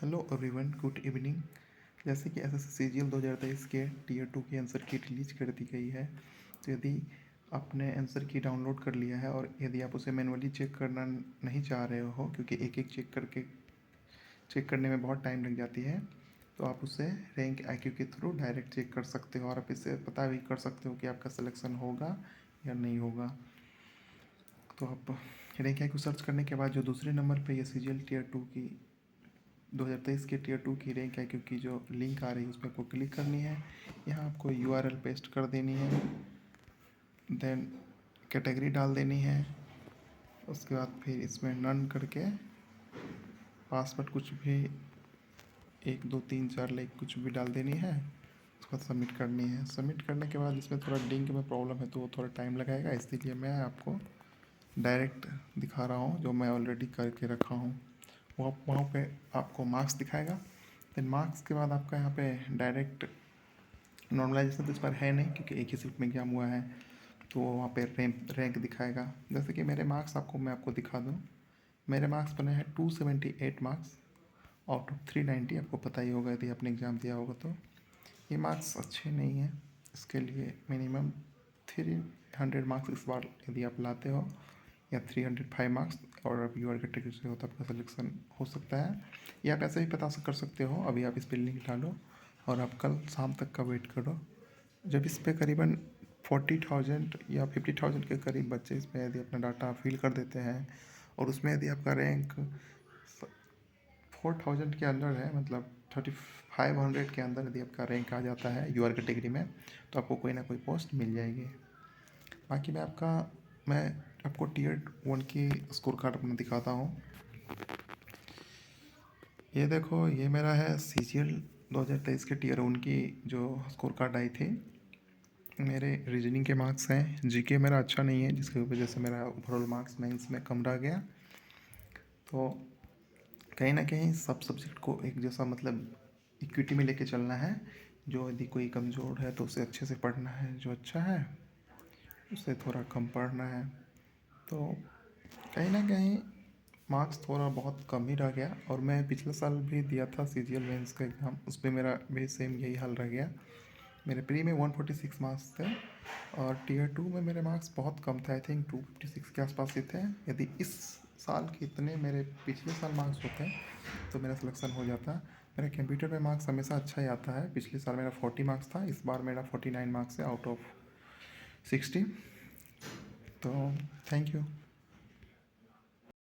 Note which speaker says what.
Speaker 1: Hello everyone, good evening. जैसे कि SSC CGL 2023 के टीयर 2 की आंसर की रिलीज कर दी गई है। तो यदि आपने आंसर की डाउनलोड कर लिया है और यदि आप उसे मैनुअली चेक करना नहीं चाह रहे हो, क्योंकि एक एक चेक करने में बहुत टाइम लग जाती है, तो आप उसे रैंक आईक्यू के थ्रू डायरेक्ट चेक कर सकते हो और आप इससे पता भी कर सकते हो कि आपका सिलेक्शन होगा या नहीं होगा। तो आप रैंक आईक्यू सर्च करने के बाद जो दूसरे नंबर पे ये सीजीएल टीयर 2 की 2023 के टीयर 2 की रैंक है, क्योंकि जो लिंक आ रही है उस पर आपको क्लिक करनी है। यहाँ आपको यूआरएल पेस्ट कर देनी है, देन कैटेगरी डाल देनी है। उसके बाद फिर इसमें नन करके पासवर्ड कुछ भी 1 2 3 4 लाइक कुछ भी डाल देनी है। उसके बाद सबमिट करनी है। सबमिट करने के बाद इसमें थोड़ा लिंक में प्रॉब्लम है तो वो थोड़ा टाइम लगाएगा, इसलिए मैं आपको डायरेक्ट दिखा रहा हूँ जो मैं ऑलरेडी करके रखा हूँ। वहाँ पे आपको मार्क्स दिखाएगा। देन मार्क्स के बाद आपका यहाँ पे डायरेक्ट नॉर्मलाइजेशन तो इस बार है नहीं, क्योंकि एक ही शिफ्ट में एग्जाम हुआ है, तो वहाँ पे रैंक दिखाएगा। जैसे कि मेरे मार्क्स मैं आपको दिखा दूँ। मेरे मार्क्स बने हैं 278 मार्क्स आउट ऑफ 390। आपको पता ही होगा यदि आपने एग्ज़ाम दिया होगा तो। ये मार्क्स अच्छे नहीं हैं, इसके लिए मिनिमम 300 मार्क्स इस बार यदि आप लाते हो, या 305 मार्क्स और आप यूआर कैटेगरी से हो तो आपका सिलेक्शन हो सकता है। या आप ऐसे भी पता कर सकते हो, अभी आप इस पर लिंक डालो और आप कल शाम तक का वेट करो। जब इस पर करीबन 40,000 या 50,000 के करीब बच्चे इसमें यदि अपना डाटा फिल कर देते हैं और उसमें यदि आपका रैंक 4,000 के अंदर है, मतलब 3,500 के अंदर यदि आपका रैंक आ जाता है यूआर कैटेगरी में, तो आपको कोई ना कोई पोस्ट मिल जाएगी। बाकी मैं आपको टीयर 1 की स्कोर कार्ड अपना दिखाता हूँ। ये देखो, ये मेरा है सीजीएल 2023 के टीयर 1 की जो स्कोर कार्ड आई थी। मेरे रीजनिंग के मार्क्स हैं। जीके मेरा अच्छा नहीं है, जिसकी वजह से मेरा ओवरऑल मार्क्स मेंस में कम रह गया। तो कहीं ना कहीं सब सब्जेक्ट को एक जैसा, मतलब इक्विटी में लेके चलना है। जो यदि कोई कमज़ोर है तो उसे अच्छे से पढ़ना है, जो अच्छा है उसे थोड़ा कम पढ़ना है। तो कहीं ना कहीं मार्क्स थोड़ा बहुत कम ही रह गया। और मैं पिछले साल भी दिया था सीजीएल मेंस का एग्ज़ाम, उस पर मेरा भी सेम यही हाल रह गया। मेरे प्री में 146 मार्क्स थे और टीयर 2 में मेरे मार्क्स बहुत कम थे। आई थिंक 256 के आसपास ही थे। यदि इस साल के इतने मेरे पिछले साल मार्क्स होते तो मेरा सिलेक्शन हो जाता। मेरा कंप्यूटर में मार्क्स हमेशा अच्छा ही आता है। पिछले साल मेरा 40 मार्क्स था, इस बार मेरा 49 मार्क्स है आउट ऑफ 60। तो थैंक यू।